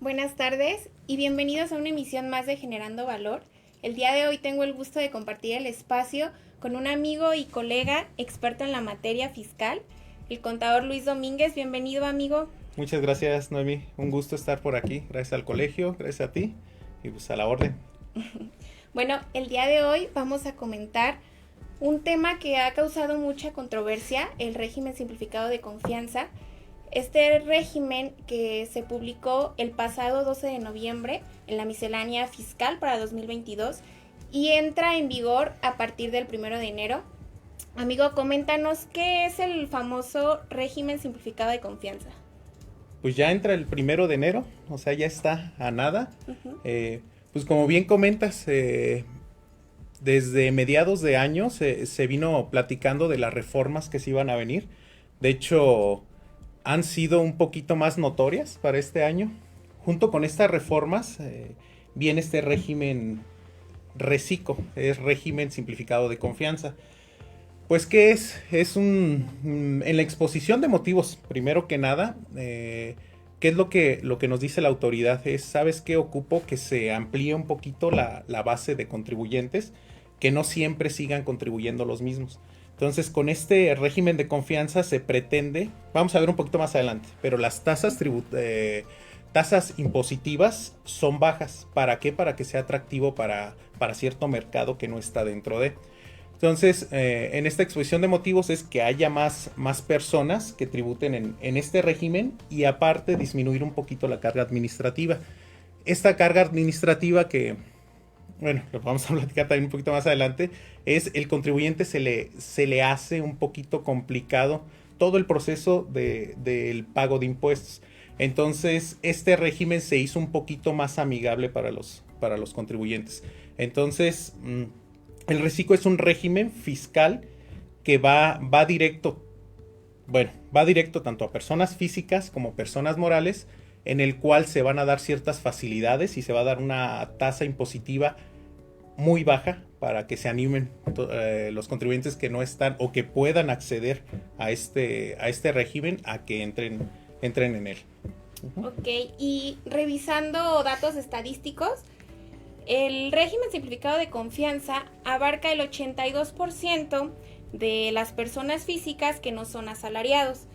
Buenas tardes y bienvenidos a una emisión más de Generando Valor. El día de hoy tengo el gusto de compartir el espacio con un amigo y colega experto en la materia fiscal, el contador Luis Domínguez. Bienvenido, amigo. Muchas gracias, Noemi. Un gusto estar por aquí. Gracias al colegio, gracias a ti y pues a la orden. Bueno, el día de hoy vamos a comentar un tema que ha causado mucha controversia, el régimen simplificado de confianza. Este régimen que se publicó el pasado 12 de noviembre en la miscelánea fiscal para 2022 y entra en vigor a partir del 1 de enero. Amigo, coméntanos qué es el famoso régimen simplificado de confianza. Pues ya entra el 1 de enero, o sea, ya está a nada. Pues como bien comentas, desde mediados de año se vino platicando de las reformas que se iban a venir. De hecho, han sido un poquito más notorias para este año. Junto con estas reformas viene este régimen RECICO, es régimen simplificado de confianza. Pues ¿qué es? En la exposición de motivos, primero que nada, ¿qué es lo que nos dice la autoridad? ¿Sabes qué? Ocupo que se amplíe un poquito la base de contribuyentes, que no siempre sigan contribuyendo los mismos. Entonces, con este régimen de confianza se pretende, vamos a ver un poquito más adelante, pero las tasas impositivas son bajas. ¿Para qué? Para que sea atractivo para cierto mercado que no está dentro de. Entonces, en esta exposición de motivos es que haya más personas que tributen en este régimen y aparte disminuir un poquito la carga administrativa. Esta carga administrativa que, bueno, lo vamos a platicar también un poquito más adelante, es el contribuyente se le hace un poquito complicado todo el proceso del pago de impuestos. Entonces, este régimen se hizo un poquito más amigable para los contribuyentes. Entonces, el RECICO es un régimen fiscal que va directo tanto a personas físicas como personas morales, en el cual se van a dar ciertas facilidades y se va a dar una tasa impositiva muy baja para que se animen los contribuyentes que no están o que puedan acceder a este régimen a que entren en él. Ok, y revisando datos estadísticos, el régimen simplificado de confianza abarca el 82% de las personas físicas que no son asalariados.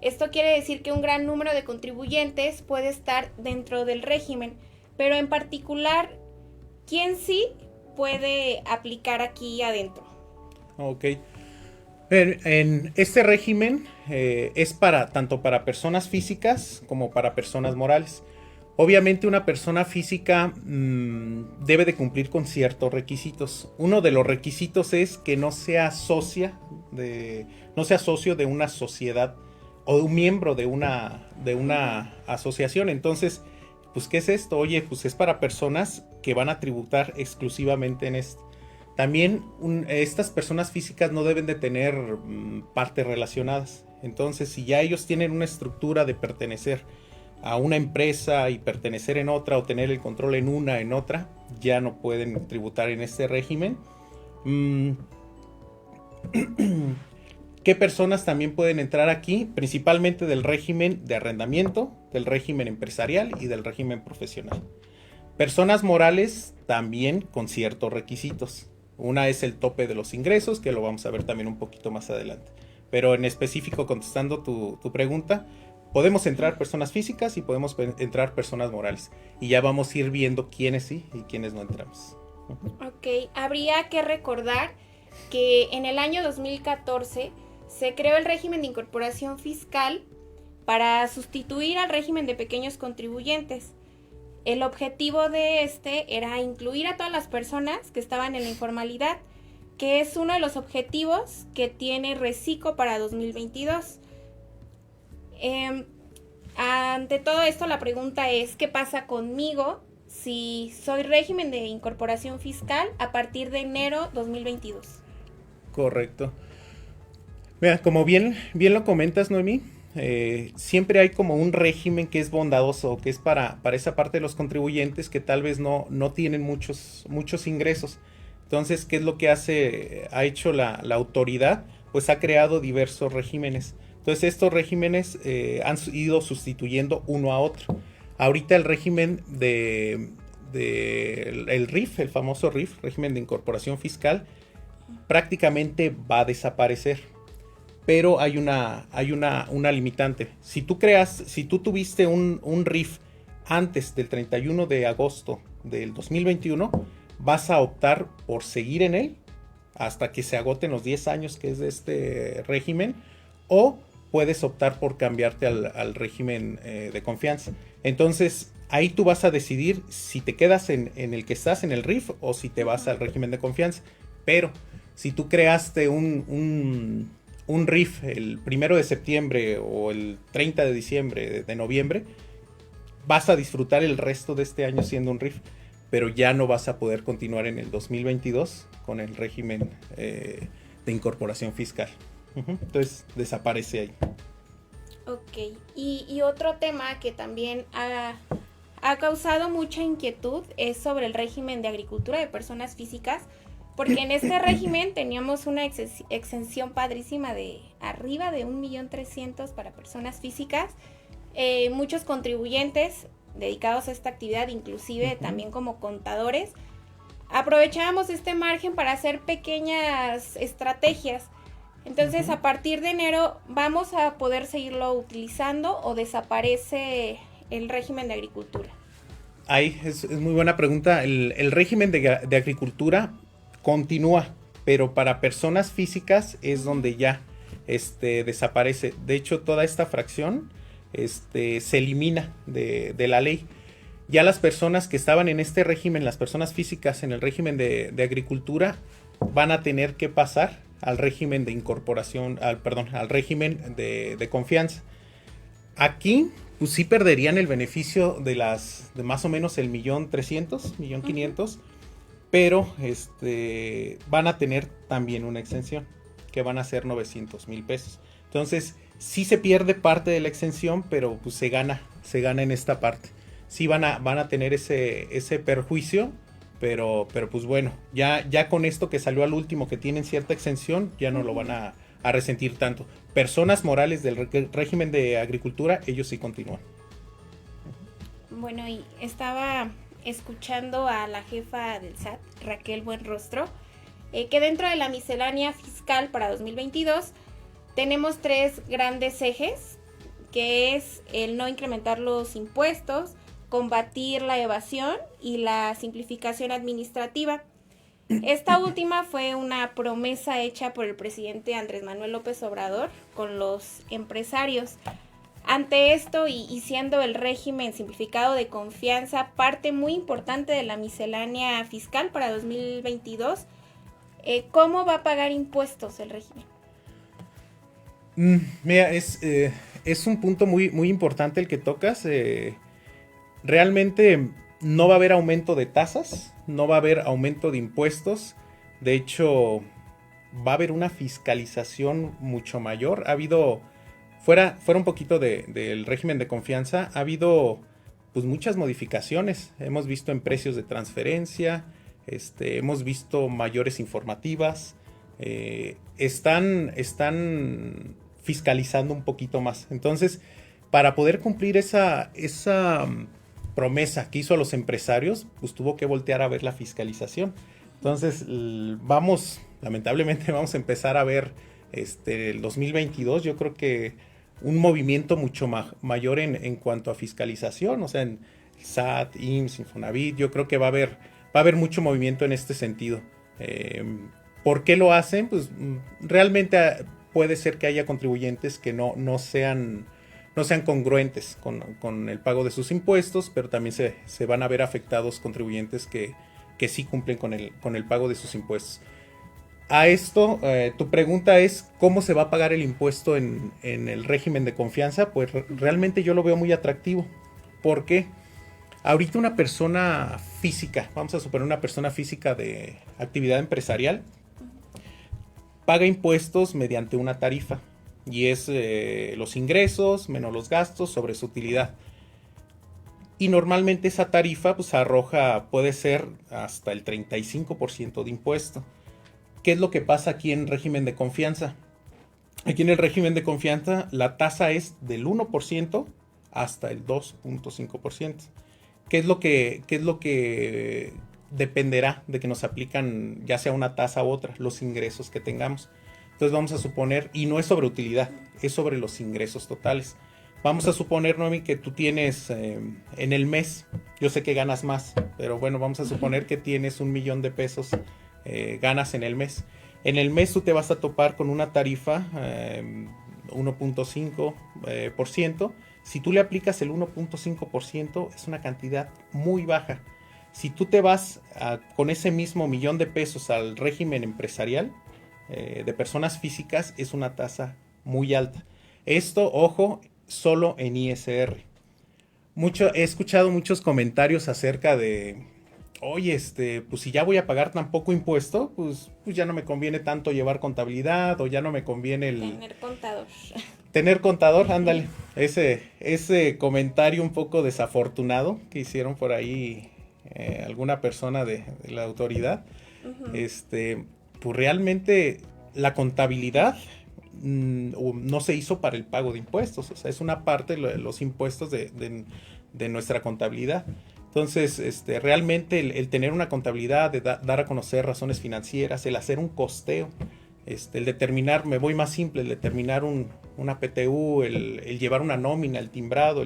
Esto quiere decir que un gran número de contribuyentes puede estar dentro del régimen, pero en particular, ¿quién sí puede aplicar aquí adentro? Ok. En este régimen es tanto para personas físicas como para personas morales. Obviamente una persona física debe de cumplir con ciertos requisitos. Uno de los requisitos es que no sea socio de una sociedad o un miembro de una asociación. Entonces, pues, ¿qué es esto? Oye, pues es para personas que van a tributar exclusivamente en esto. También estas personas físicas no deben de tener partes relacionadas. Entonces, si ya ellos tienen una estructura de pertenecer a una empresa y pertenecer en otra o tener el control en otra, ya no pueden tributar en este régimen. ¿Qué personas también pueden entrar aquí? Principalmente del régimen de arrendamiento, del régimen empresarial y del régimen profesional. Personas morales también con ciertos requisitos. Una es el tope de los ingresos, que lo vamos a ver también un poquito más adelante. Pero en específico, contestando tu pregunta, podemos entrar personas físicas y podemos entrar personas morales. Y ya vamos a ir viendo quiénes sí y quiénes no entramos. Ok, habría que recordar que en el año 2014 se creó el régimen de incorporación fiscal para sustituir al régimen de pequeños contribuyentes. El objetivo de este era incluir a todas las personas que estaban en la informalidad, que es uno de los objetivos que tiene RECICO para 2022. Ante todo esto, la pregunta es, ¿qué pasa conmigo si soy régimen de incorporación fiscal a partir de enero 2022? Correcto. Mira, como bien lo comentas, Noemí, siempre hay como un régimen que es bondadoso, que es para esa parte de los contribuyentes que tal vez no tienen muchos ingresos. Entonces, ¿qué es lo que ha hecho la autoridad? Pues ha creado diversos regímenes. Entonces, estos regímenes han ido sustituyendo uno a otro. Ahorita el régimen el RIF, el famoso RIF, régimen de incorporación fiscal, prácticamente va a desaparecer. Pero hay una limitante. Si tú tuviste un RIF antes del 31 de agosto del 2021, vas a optar por seguir en él hasta que se agoten los 10 años que es de este régimen, o puedes optar por cambiarte al régimen de confianza. Entonces, ahí tú vas a decidir si te quedas en el que estás, en el RIF, o si te vas al régimen de confianza. Pero, si tú creaste un RIF el 1 de septiembre o el 30 de diciembre, de noviembre, vas a disfrutar el resto de este año siendo un RIF, pero ya no vas a poder continuar en el 2022 con el régimen de incorporación fiscal. Entonces desaparece ahí. Ok, y otro tema que también ha causado mucha inquietud es sobre el régimen de agricultura de personas físicas, porque en este régimen teníamos una exención padrísima de arriba de 1.300.000 para personas físicas, muchos contribuyentes dedicados a esta actividad, inclusive también como contadores, aprovechábamos este margen para hacer pequeñas estrategias. Entonces, a partir de enero, ¿vamos a poder seguirlo utilizando o desaparece el régimen de agricultura? Ahí es muy buena pregunta. El régimen de agricultura continúa, pero para personas físicas es donde ya desaparece. De hecho, toda esta fracción se elimina de la ley. Ya las personas que estaban en este régimen, las personas físicas en el régimen de agricultura, van a tener que pasar al régimen de incorporación, al régimen de confianza. Aquí, pues sí perderían el beneficio de más o menos el 1.300.000, 1.500.000, pero van a tener también una exención, que van a ser 900,000 pesos. Entonces, sí se pierde parte de la exención, pero pues se gana en esta parte. Sí van a tener ese perjuicio, pero pues bueno, ya con esto que salió al último, que tienen cierta exención, ya no lo van a resentir tanto. Personas morales del régimen de agricultura, ellos sí continúan. Bueno, y estaba escuchando a la jefa del SAT, Raquel Buenrostro, que dentro de la miscelánea fiscal para 2022 tenemos 3 grandes ejes, que es el no incrementar los impuestos, combatir la evasión y la simplificación administrativa. Esta última fue una promesa hecha por el presidente Andrés Manuel López Obrador con los empresarios. Ante esto, y siendo el régimen simplificado de confianza parte muy importante de la miscelánea fiscal para 2022, ¿cómo va a pagar impuestos el régimen? Mira, es un punto muy, muy importante el que tocas. Realmente no va a haber aumento de tasas, no va a haber aumento de impuestos. De hecho, va a haber una fiscalización mucho mayor. Ha habido, fuera un poquito del régimen de confianza, ha habido pues muchas modificaciones. Hemos visto en precios de transferencia, hemos visto mayores informativas. Están fiscalizando un poquito más. Entonces, para poder cumplir esa promesa que hizo a los empresarios, pues tuvo que voltear a ver la fiscalización. Entonces, lamentablemente vamos a empezar a ver el 2022, yo creo que un movimiento mucho mayor en cuanto a fiscalización, o sea, en SAT, IMSS, Infonavit, yo creo que va a haber mucho movimiento en este sentido. ¿Por qué lo hacen? Pues realmente puede ser que haya contribuyentes que no sean congruentes con el pago de sus impuestos, pero también se van a ver afectados contribuyentes que sí cumplen con el pago de sus impuestos. A esto, tu pregunta es ¿cómo se va a pagar el impuesto en el régimen de confianza? Pues realmente yo lo veo muy atractivo. ¿Por qué? Ahorita una persona física, vamos a suponer una persona física de actividad empresarial, paga impuestos mediante una tarifa. Y es los ingresos menos los gastos sobre su utilidad. Y normalmente esa tarifa pues puede ser hasta el 35% de impuesto. ¿Qué es lo que pasa aquí en régimen de confianza? Aquí en el régimen de confianza la tasa es del 1% hasta el 2.5%. ¿Qué es lo que dependerá de que nos aplican ya sea una tasa u otra? Los ingresos que tengamos. Entonces vamos a suponer, y no es sobre utilidad, es sobre los ingresos totales. Vamos a suponer, Noemi, que tú tienes en el mes, yo sé que ganas más, pero bueno, vamos a suponer que tienes 1,000,000 de pesos, ganas en el mes. En el mes tú te vas a topar con una tarifa 1.5%. Si tú le aplicas el 1.5%, es una cantidad muy baja. Si tú te vas con ese mismo 1,000,000 de pesos al régimen empresarial de personas físicas, es una tasa muy alta. Esto, ojo, solo en ISR. He escuchado muchos comentarios acerca de, oye, pues si ya voy a pagar tan poco impuesto, pues ya no me conviene tanto llevar contabilidad, o ya no me conviene tener contador. Tener contador, ándale. Ese comentario un poco desafortunado que hicieron por ahí alguna persona de la autoridad. Uh-huh. Pues realmente la contabilidad no se hizo para el pago de impuestos, o sea, es una parte de los impuestos de nuestra contabilidad. Entonces, realmente el tener una contabilidad, de dar a conocer razones financieras, el hacer un costeo, el determinar, me voy más simple, el determinar una PTU, el llevar una nómina, el timbrado,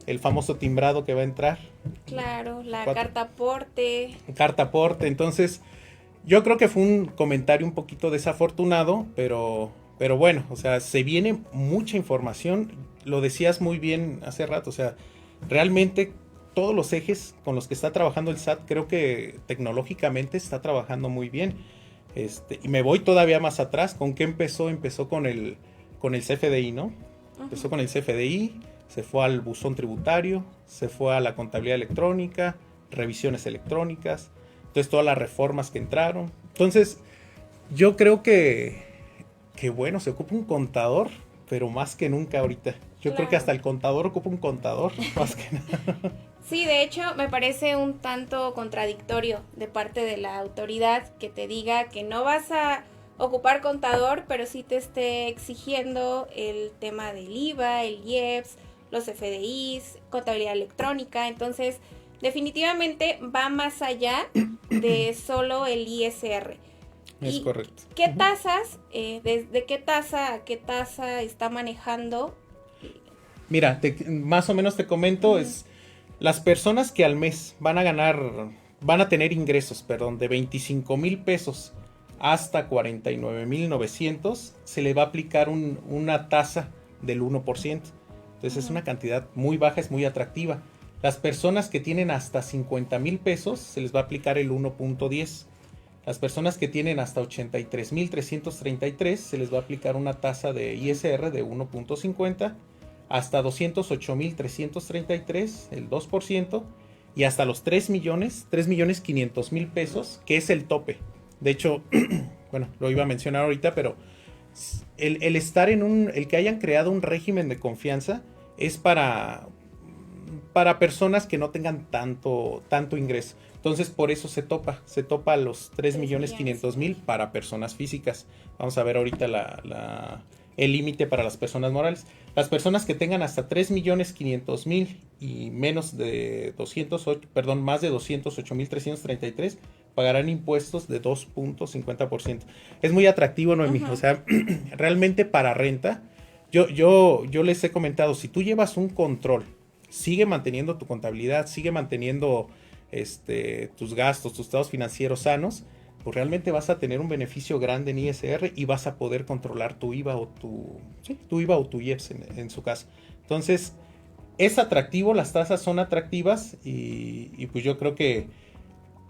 el famoso timbrado que va a entrar. Claro, la carta aporte. Carta aporte, entonces yo creo que fue un comentario un poquito desafortunado, pero bueno, o sea, se viene mucha información, lo decías muy bien hace rato, o sea, realmente todos los ejes con los que está trabajando el SAT, creo que tecnológicamente está trabajando muy bien. Y me voy todavía más atrás. ¿Con qué empezó? Empezó con el CFDI, ¿no? Uh-huh. Empezó con el CFDI, se fue al buzón tributario, se fue a la contabilidad electrónica, revisiones electrónicas, entonces todas las reformas que entraron. Entonces, yo creo que bueno, se ocupa un contador, pero más que nunca ahorita. Yo creo que hasta el contador ocupa un contador, más que nada. Sí, de hecho, me parece un tanto contradictorio de parte de la autoridad que te diga que no vas a ocupar contador, pero sí te esté exigiendo el tema del IVA, el IEPS, los FDIs, contabilidad electrónica. Entonces, definitivamente va más allá de solo el ISR. Es correcto. ¿Qué tasas, desde qué tasa a qué tasa está manejando? Mira, más o menos te comento, es las personas que al mes van a tener ingresos, de 25,000 pesos hasta 49,900, se le va a aplicar una tasa del 1%. Entonces es una cantidad muy baja, es muy atractiva. Las personas que tienen hasta 50,000 pesos, se les va a aplicar el 1.10. Las personas que tienen hasta 83,333, se les va a aplicar una tasa de ISR de 1.50. Hasta 208,333, el 2%, y hasta los 3,500,000 pesos, que es el tope. De hecho, bueno, lo iba a mencionar ahorita, pero el estar el que hayan creado un régimen de confianza es para personas que no tengan tanto ingreso. Entonces, por eso se topa a los 3,500,000 para personas físicas. Vamos a ver ahorita el límite para las personas morales. Las personas que tengan hasta 3,500,000 y más de 208,333 pagarán impuestos de 2.50%. Es muy atractivo, Noemi. Uh-huh. O sea, realmente para renta, yo les he comentado, si tú llevas un control, sigue manteniendo tu contabilidad, sigue manteniendo tus gastos, tus estados financieros sanos, pues realmente vas a tener un beneficio grande en ISR y vas a poder controlar tu IVA o tu IEPS en su caso. Entonces, es atractivo, las tasas son atractivas y pues yo creo que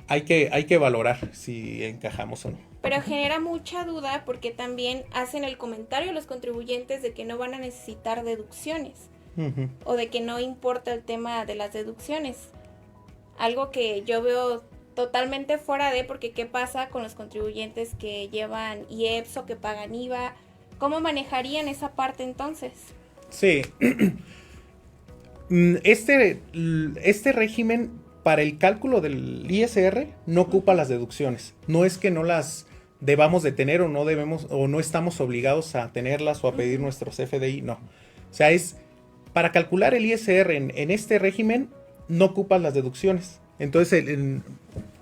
hay que valorar si encajamos o no. Pero genera mucha duda porque también hacen el comentario los contribuyentes de que no van a necesitar deducciones. Uh-huh. O de que no importa el tema de las deducciones. Algo que yo veo totalmente fuera de, porque ¿qué pasa con los contribuyentes que llevan IEPS o que pagan IVA? ¿Cómo manejarían esa parte entonces? Sí. Este régimen para el cálculo del ISR no ocupa las deducciones. No es que no las debamos de tener o no debemos o no estamos obligados a tenerlas o a pedir nuestros FDI, no. O sea, para calcular el ISR en este régimen no ocupas las deducciones. Entonces,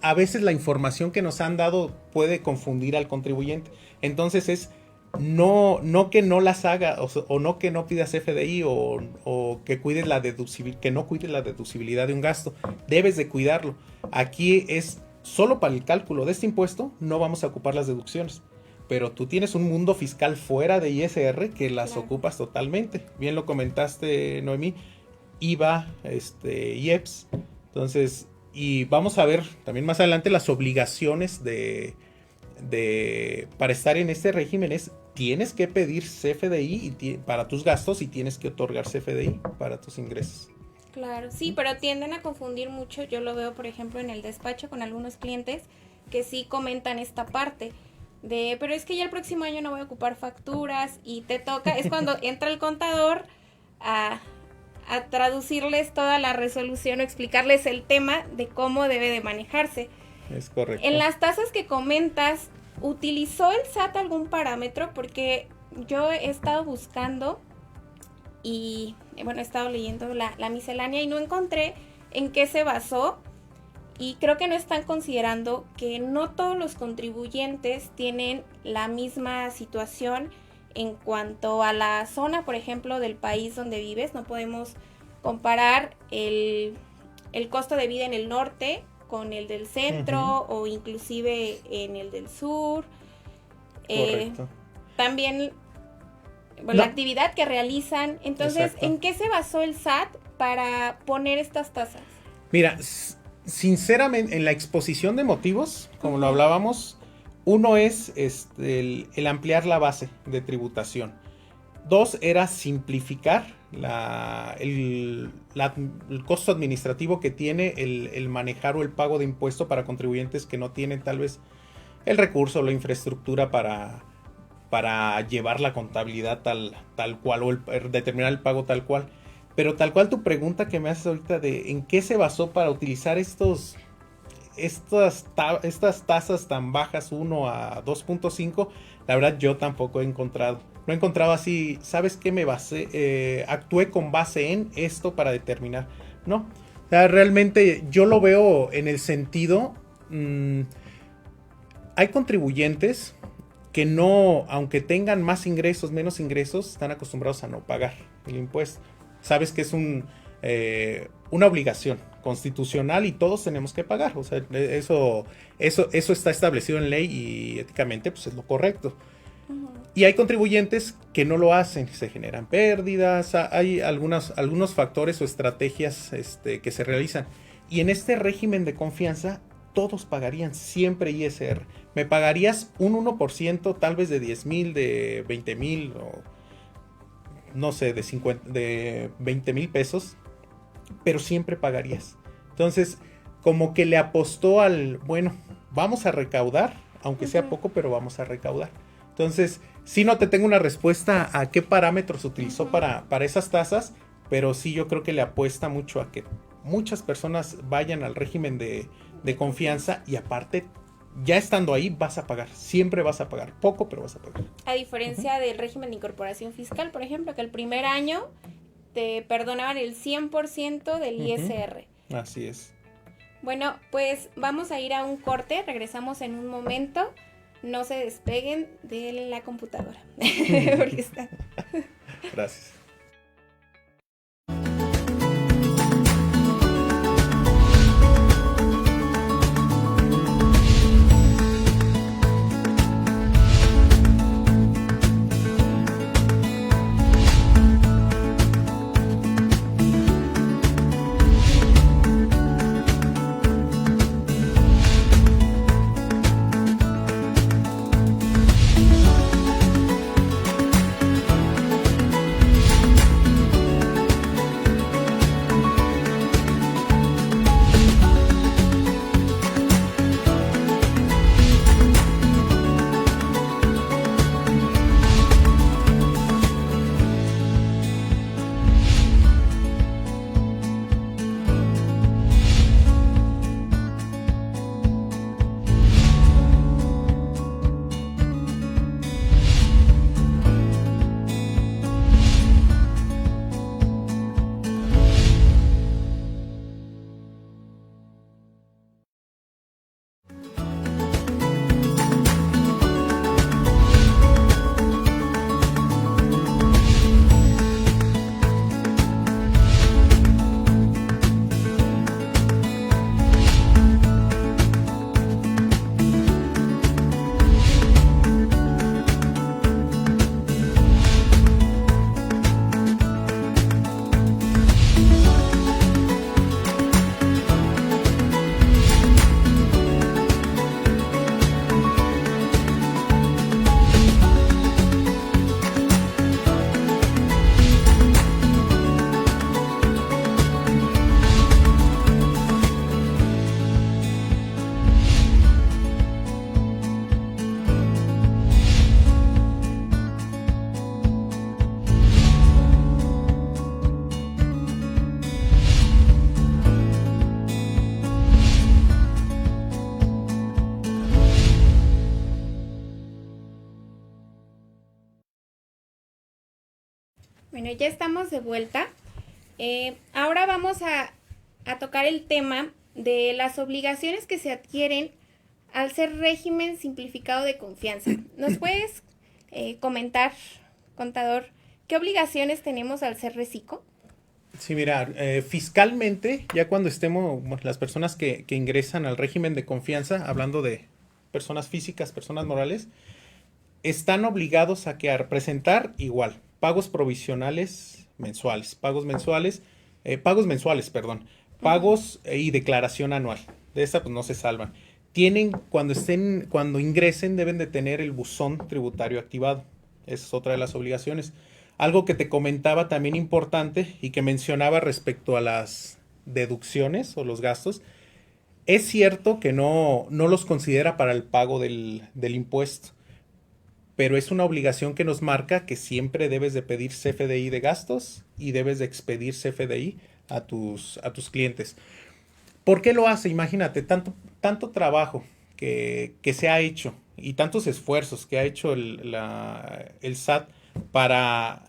a veces la información que nos han dado puede confundir al contribuyente. Entonces es no que no las haga o no que no pidas FDI o que cuides que no cuides la deducibilidad de un gasto. Debes de cuidarlo. Aquí es solo para el cálculo de este impuesto no vamos a ocupar las deducciones. Pero tú tienes un mundo fiscal fuera de ISR que las ocupas totalmente. Bien lo comentaste, Noemí. IVA, IEPS. Entonces, y vamos a ver también más adelante las obligaciones para estar en este régimen tienes que pedir CFDI para tus gastos y tienes que otorgar CFDI para tus ingresos. Claro, sí, pero tienden a confundir mucho. Yo lo veo, por ejemplo, en el despacho con algunos clientes que sí comentan esta parte pero es que ya el próximo año no voy a ocupar facturas y te toca, es cuando entra el contador a traducirles toda la resolución o explicarles el tema de cómo debe de manejarse. Es correcto. En las tasas que comentas, ¿utilizó el SAT algún parámetro? Porque yo he estado buscando y, bueno, he estado leyendo la miscelánea y no encontré en qué se basó. Y creo que no están considerando que no todos los contribuyentes tienen la misma situación en cuanto a la zona, por ejemplo, del país donde vives. No podemos comparar el costo de vida en el norte con el del centro o inclusive en el del sur. Correcto. También la actividad que realizan. Entonces, exacto. ¿En qué se basó el SAT para poner estas tasas? Mira, sinceramente, en la exposición de motivos, como lo hablábamos, uno es el ampliar la base de tributación. Dos, era simplificar el costo administrativo que tiene el manejar o el pago de impuesto para contribuyentes que no tienen tal vez el recurso o la infraestructura para llevar la contabilidad tal cual o determinar el pago tal cual. Pero tal cual tu pregunta que me haces ahorita de en qué se basó para utilizar estas tasas tan bajas 1 a 2.5, la verdad yo tampoco he encontrado. No he encontrado así, ¿sabes qué me basé? Actué con base en esto para determinar. No, o sea, realmente yo lo veo en el sentido, hay contribuyentes que no, aunque tengan más ingresos, menos ingresos, están acostumbrados a no pagar el impuesto. Sabes que es una obligación constitucional y todos tenemos que pagar. O sea, eso está establecido en ley y éticamente pues es lo correcto. Uh-huh. Y hay contribuyentes que no lo hacen, se generan pérdidas, hay algunos factores o estrategias que se realizan. Y en este régimen de confianza, todos pagarían siempre ISR. Me pagarías un 1%, tal vez de 10,000, de 20,000 o no sé, de 20,000 pesos, pero siempre pagarías. Entonces, como que le apostó bueno, vamos a recaudar, aunque sea poco, pero vamos a recaudar. Entonces, sí no te tengo una respuesta a qué parámetros utilizó para esas tasas, pero sí yo creo que le apuesta mucho a que muchas personas vayan al régimen de confianza y aparte, ya estando ahí vas a pagar, siempre vas a pagar, poco pero vas a pagar. A diferencia del régimen de incorporación fiscal, por ejemplo, que el primer año te perdonaban el 100% del ISR. Así es. Bueno, pues vamos a ir a un corte, regresamos en un momento, no se despeguen de la computadora, porque está... Gracias. Bueno, ya estamos de vuelta. Ahora vamos a tocar el tema de las obligaciones que se adquieren al ser régimen simplificado de confianza. ¿Nos puedes comentar, contador, qué obligaciones tenemos al ser reciclo? Sí, mira, fiscalmente, ya cuando estemos, bueno, las personas que ingresan al régimen de confianza, hablando de personas físicas, personas morales, están obligados a presentar igual pagos provisionales mensuales, pagos mensuales, perdón, pagos y declaración anual. De esta pues no se salvan. Tienen, cuando ingresen, deben de tener el buzón tributario activado. Esa es otra de las obligaciones. Algo que te comentaba también importante y que mencionaba respecto a las deducciones o los gastos, es cierto que no los considera para el pago del impuesto, pero es una obligación que nos marca que siempre debes de pedir CFDI de gastos y debes de expedir CFDI a tus clientes. ¿Por qué lo hace? Imagínate, tanto trabajo que se ha hecho y tantos esfuerzos que ha hecho el SAT para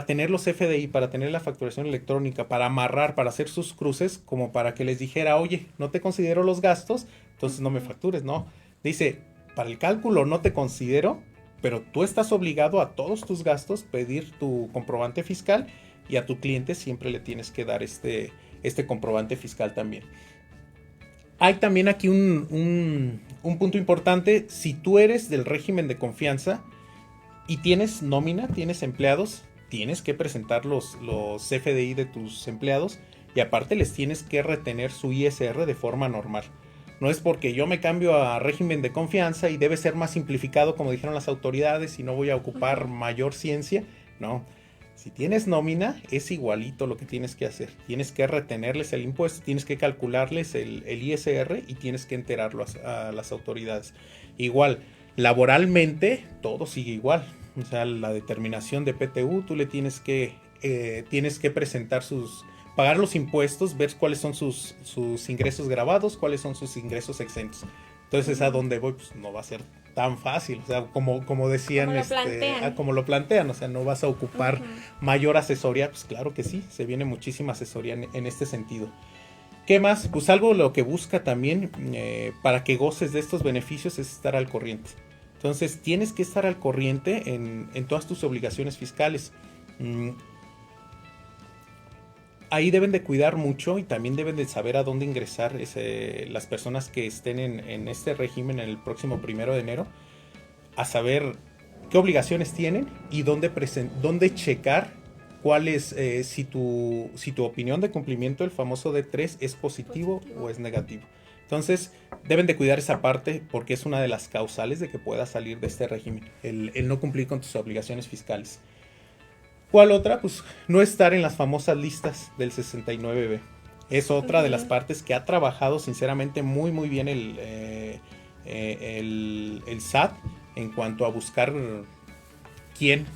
tener los FDI, para tener la facturación electrónica, para amarrar, para hacer sus cruces, como para que les dijera, oye, no te considero los gastos, entonces no me factures, no. Dice, para el cálculo no te considero, pero tú estás obligado a todos tus gastos pedir tu comprobante fiscal y a tu cliente siempre le tienes que dar este comprobante fiscal también. Hay también aquí un punto importante. Si tú eres del régimen de confianza y tienes nómina, tienes empleados, tienes que presentar los CFDI de tus empleados y aparte les tienes que retener su ISR de forma normal. No es porque yo me cambio a régimen de confianza y debe ser más simplificado como dijeron las autoridades y no voy a ocupar mayor ciencia. No. Si tienes nómina, es igualito lo que tienes que hacer. Tienes que retenerles el impuesto, tienes que calcularles el ISR y tienes que enterarlo a las autoridades. Igual, laboralmente, todo sigue igual. O sea, la determinación de PTU, tú le tienes que presentar pagar los impuestos, ver cuáles son sus ingresos grabados, cuáles son sus ingresos exentos. Entonces, a dónde voy, pues no va a ser tan fácil, o sea, como decían, como lo plantean, o sea, no vas a ocupar mayor asesoría, pues claro que sí, se viene muchísima asesoría en este sentido. ¿Qué más? Pues algo lo que busca también para que goces de estos beneficios es estar al corriente. Entonces, tienes que estar al corriente en todas tus obligaciones fiscales. Ahí deben de cuidar mucho y también deben de saber a dónde ingresar las personas que estén en este régimen el próximo 1 de enero, a saber qué obligaciones tienen y dónde checar cuál es, si tu opinión de cumplimiento, el famoso D3, es positivo o es negativo. Entonces, deben de cuidar esa parte porque es una de las causales de que puedas salir de este régimen, el no cumplir con tus obligaciones fiscales. ¿Cuál otra? Pues no estar en las famosas listas del 69B. Es otra de las partes que ha trabajado sinceramente muy muy bien el SAT en cuanto a buscar quién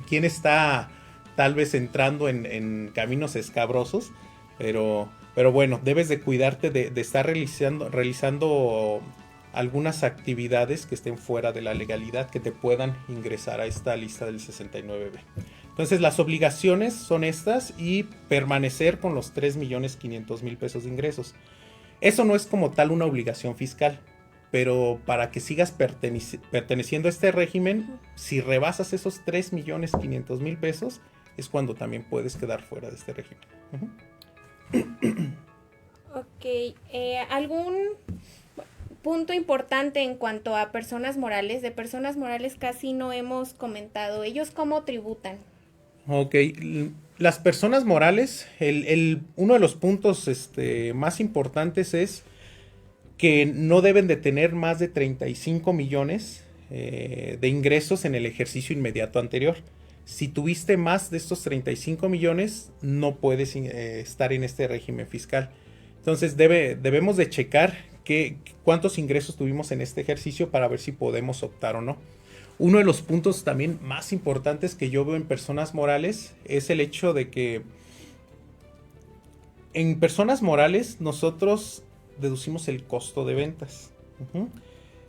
está tal vez entrando en caminos escabrosos, pero bueno, debes de cuidarte de estar realizando algunas actividades que estén fuera de la legalidad que te puedan ingresar a esta lista del 69B. Entonces las obligaciones son estas y permanecer con los 3.500.000 pesos de ingresos. Eso no es como tal una obligación fiscal, pero para que sigas perteneciendo a este régimen, si rebasas esos 3.500.000 pesos, es cuando también puedes quedar fuera de este régimen. Ok, ¿algún punto importante en cuanto a personas morales? De personas morales casi no hemos comentado. ¿Ellos cómo tributan? Ok, las personas morales, uno de los puntos más importantes es que no deben de tener más de 35 millones de ingresos en el ejercicio inmediato anterior. Si tuviste más de estos 35 millones, no puedes estar en este régimen fiscal. Entonces debemos de checar cuántos ingresos tuvimos en este ejercicio para ver si podemos optar o no. Uno de los puntos también más importantes que yo veo en personas morales es el hecho de que en personas morales nosotros deducimos el costo de ventas.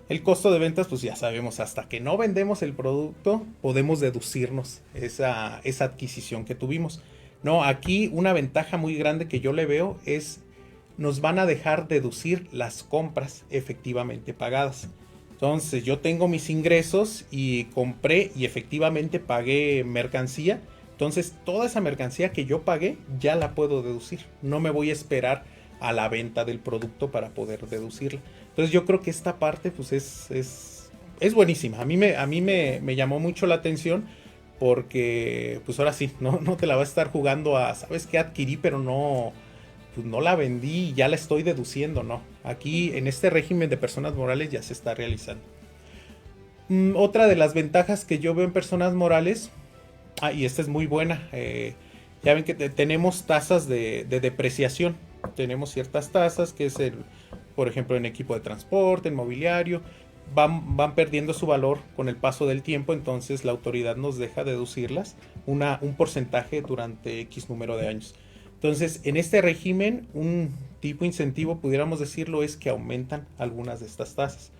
El costo de ventas, pues ya sabemos, hasta que no vendemos el producto, podemos deducirnos esa adquisición que tuvimos. No, aquí una ventaja muy grande que yo le veo es, nos van a dejar deducir las compras efectivamente pagadas. Entonces, yo tengo mis ingresos y compré y efectivamente pagué mercancía. Entonces, toda esa mercancía que yo pagué ya la puedo deducir. No me voy a esperar a la venta del producto para poder deducirla. Entonces, yo creo que esta parte pues es buenísima. A mí me llamó mucho la atención porque pues ahora sí, no te la vas a estar jugando a, ¿sabes qué? Adquirí, pero no, pues no la vendí y ya la estoy deduciendo, ¿no? Aquí en este régimen de personas morales ya se está realizando. Otra de las ventajas que yo veo en personas morales, y esta es muy buena, ya ven que tenemos tasas de depreciación, tenemos ciertas tasas que es por ejemplo, en equipo de transporte, en mobiliario, van perdiendo su valor con el paso del tiempo, entonces la autoridad nos deja deducirlas un porcentaje durante X número de años. Entonces, en este régimen, un tipo incentivo, pudiéramos decirlo, es que aumentan algunas de estas tasas.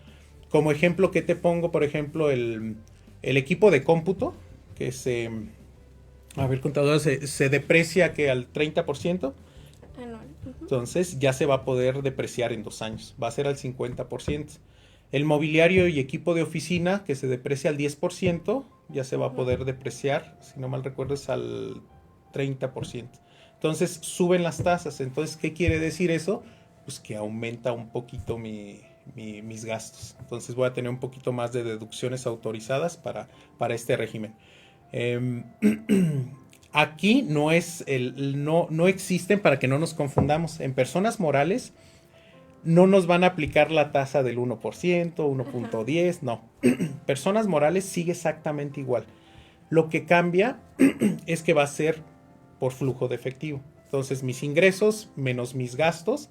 Como ejemplo, ¿qué te pongo? Por ejemplo, el equipo de cómputo, que a ver, contador, se deprecia que al 30%. Anual. Entonces ya se va a poder depreciar en 2 años, va a ser al 50%. El mobiliario y equipo de oficina, que se deprecia al 10%, ya se va a poder depreciar, si no mal recuerdo, es al 30%. Entonces suben las tasas. Entonces, ¿qué quiere decir eso? Pues que aumenta un poquito mis gastos. Entonces voy a tener un poquito más de deducciones autorizadas para este régimen. Eh, Aquí no existen, para que no nos confundamos. En personas morales no nos van a aplicar la tasa del 1%, 1.10, no. Personas morales sigue exactamente igual. Lo que cambia es que va a ser por flujo de efectivo. Entonces, mis ingresos menos mis gastos,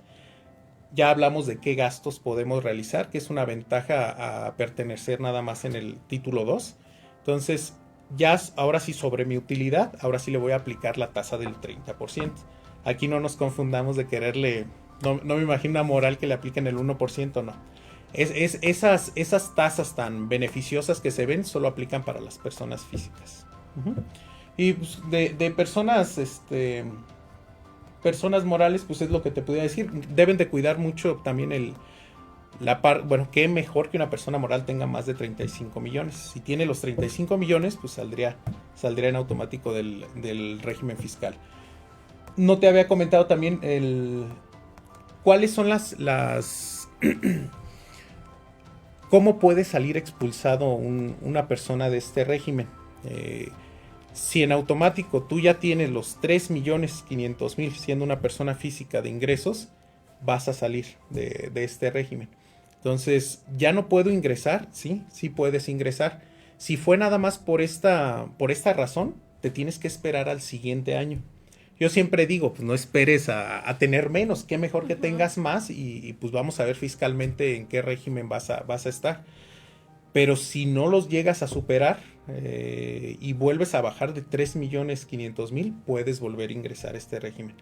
ya hablamos de qué gastos podemos realizar, que es una ventaja a pertenecer nada más en el título 2. Entonces, ya ahora sí sobre mi utilidad, ahora sí le voy a aplicar la tasa del 30%. Aquí no nos confundamos de quererle, no me imagino una moral que le apliquen el 1%, no. Esas tasas tan beneficiosas que se ven solo aplican para las personas físicas. Y pues, de personas morales, pues es lo que te podría decir. Deben de cuidar mucho también bueno, qué mejor que una persona moral tenga más de 35 millones. Si tiene los 35 millones, pues saldría en automático del régimen fiscal. No te había comentado también cuáles son las cómo puede salir expulsado una persona de este régimen. Si en automático tú ya tienes los 3.500.000 siendo una persona física de ingresos, vas a salir de este régimen. Entonces, ya no puedo ingresar, sí puedes ingresar. Si fue nada más por esta razón, te tienes que esperar al siguiente año. Yo siempre digo, pues no esperes a tener menos, qué mejor que tengas más y pues vamos a ver fiscalmente en qué régimen vas a estar. Pero si no los llegas a superar y vuelves a bajar de 3.500.000, puedes volver a ingresar a este régimen.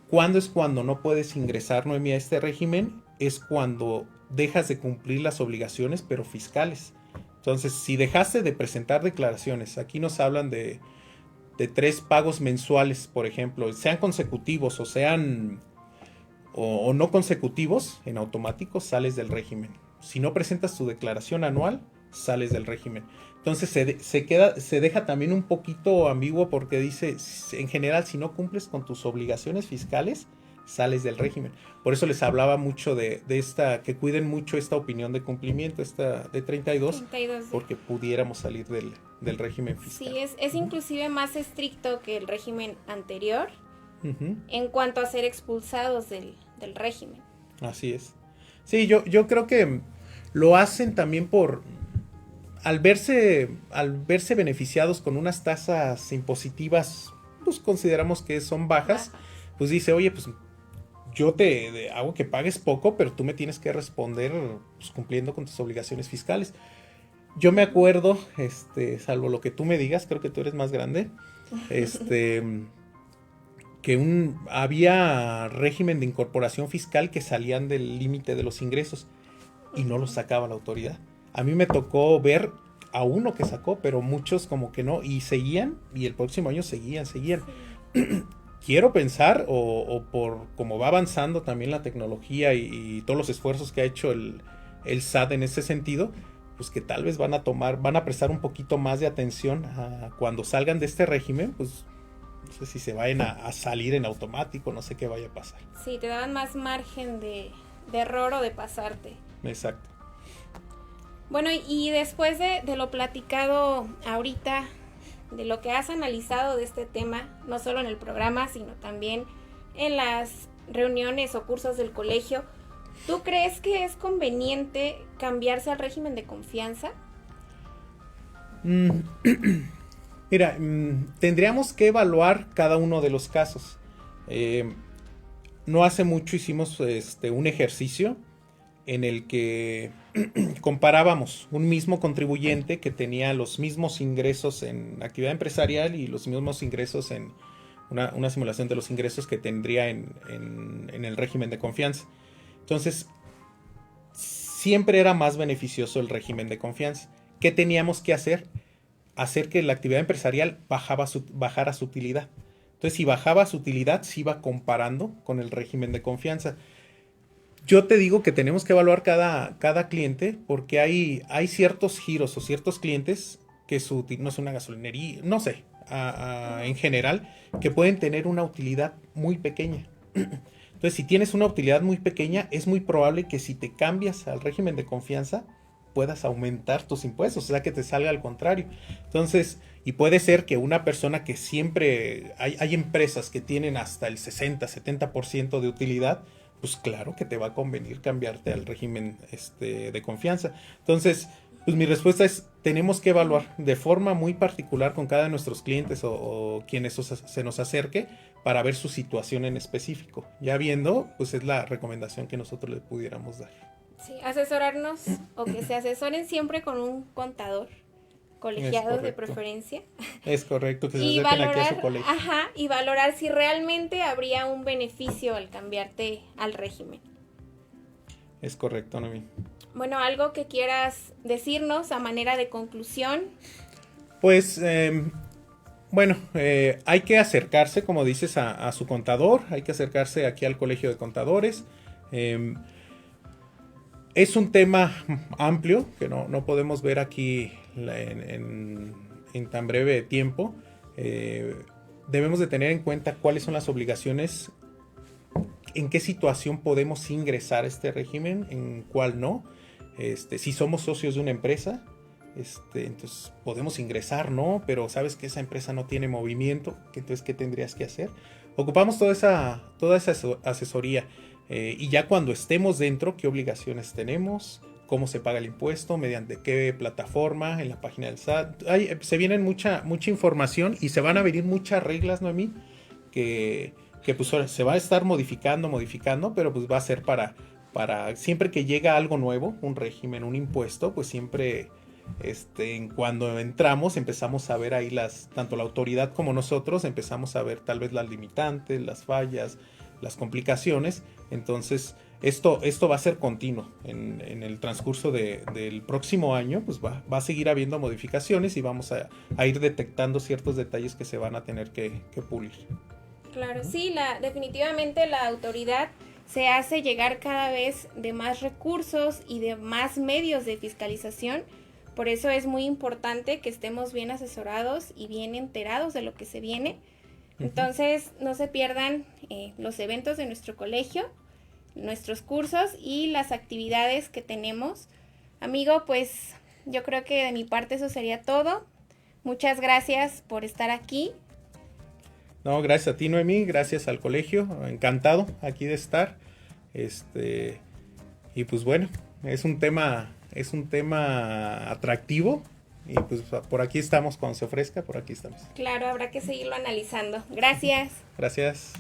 ¿Cuándo es cuando no puedes ingresar, Noemí, a este régimen? Es cuando dejas de cumplir las obligaciones, pero fiscales. Entonces, si dejaste de presentar declaraciones, aquí nos hablan de 3 pagos mensuales, por ejemplo, sean consecutivos o sean o no consecutivos, en automático sales del régimen. Si no presentas tu declaración anual, sales del régimen. Entonces se deja también un poquito ambiguo porque dice, en general, si no cumples con tus obligaciones fiscales, sales del régimen. Por eso les hablaba mucho de esta, que cuiden mucho esta opinión de cumplimiento, esta de 32, porque pudiéramos salir del régimen fiscal. Sí, es inclusive más estricto que el régimen anterior en cuanto a ser expulsados del régimen. Así es. Sí, yo creo que lo hacen también al verse beneficiados con unas tasas impositivas, pues consideramos que son bajas, pues dice, oye, pues yo te hago que pagues poco, pero tú me tienes que responder pues, cumpliendo con tus obligaciones fiscales. Yo me acuerdo, salvo lo que tú me digas, creo que tú eres más grande, que había régimen de incorporación fiscal que salían del límite de los ingresos. y no los sacaba la autoridad. A mí me tocó ver a uno que sacó, pero muchos como que no, y seguían, y el próximo año seguían. Quiero pensar, o por cómo va avanzando también la tecnología y todos los esfuerzos que ha hecho el SAT en ese sentido, pues que tal vez van a prestar un poquito más de atención cuando salgan de este régimen, pues no sé si se vayan a salir en automático, no sé qué vaya a pasar. Sí, te daban más margen de error o de pasarte. Exacto. Bueno, y después de lo platicado ahorita, de lo que has analizado de este tema, no solo en el programa, sino también en las reuniones o cursos del colegio, ¿tú crees que es conveniente cambiarse al régimen de confianza? Mira, tendríamos que evaluar cada uno de los casos. No hace mucho hicimos un ejercicio en el que comparábamos un mismo contribuyente que tenía los mismos ingresos en actividad empresarial y los mismos ingresos en una simulación de los ingresos que tendría en el régimen de confianza. Entonces, siempre era más beneficioso el régimen de confianza. ¿Qué teníamos que hacer? Hacer que la actividad empresarial bajara su utilidad. Entonces, si bajaba su utilidad, se iba comparando con el régimen de confianza. Yo te digo que tenemos que evaluar cada cliente porque hay ciertos giros o ciertos clientes que no es una gasolinería, no sé, en general, que pueden tener una utilidad muy pequeña. Entonces, si tienes una utilidad muy pequeña, es muy probable que si te cambias al régimen de confianza, puedas aumentar tus impuestos, o sea, que te salga al contrario. Entonces, y puede ser que una persona que siempre, hay empresas que tienen hasta el 60-70% de utilidad, pues claro que te va a convenir cambiarte al régimen de confianza. Entonces, pues mi respuesta es, tenemos que evaluar de forma muy particular con cada de nuestros clientes o quienes se nos acerque para ver su situación en específico. Ya viendo, pues es la recomendación que nosotros le pudiéramos dar. Sí, asesorarnos o que se asesoren siempre con un contador colegiado de preferencia. Es correcto, que se acerquen aquí a su colegio. Ajá, y valorar si realmente habría un beneficio al cambiarte al régimen. Es correcto, Noemí. Bueno, algo que quieras decirnos a manera de conclusión. Pues, hay que acercarse, como dices, a su contador, hay que acercarse aquí al colegio de contadores. Es un tema amplio que no podemos ver aquí en tan breve tiempo. Debemos de tener en cuenta cuáles son las obligaciones, en qué situación podemos ingresar a este régimen, en cuál no. Si somos socios de una empresa, entonces podemos ingresar, ¿no? Pero sabes que esa empresa no tiene movimiento, entonces ¿qué tendrías que hacer? Ocupamos toda esa asesoría. Y ya cuando estemos dentro, ¿qué obligaciones tenemos? ¿Cómo se paga el impuesto? ¿Mediante qué plataforma? En la página del SAT. Se viene mucha información y se van a venir muchas reglas, Noemí, que pues se va a estar modificando, pero pues va a ser para siempre que llega algo nuevo, un régimen, un impuesto, pues siempre cuando entramos empezamos a ver ahí tanto la autoridad como nosotros empezamos a ver tal vez las limitantes, las fallas, las complicaciones. Entonces esto va a ser continuo en el transcurso del próximo año, pues va a seguir habiendo modificaciones y vamos a ir detectando ciertos detalles que se van a tener que pulir. Claro, sí, definitivamente la autoridad se hace llegar cada vez de más recursos y de más medios de fiscalización. Por eso es muy importante que estemos bien asesorados y bien enterados de lo que se viene. Entonces, no se pierdan los eventos de nuestro colegio, nuestros cursos y las actividades que tenemos. Amigo, pues yo creo que de mi parte eso sería todo. Muchas gracias por estar aquí. No, gracias a ti, Noemí, gracias al colegio, encantado aquí de estar. Y pues bueno, es un tema atractivo. Y pues por aquí estamos, cuando se ofrezca, por aquí estamos. Claro, habrá que seguirlo analizando. Gracias. Gracias.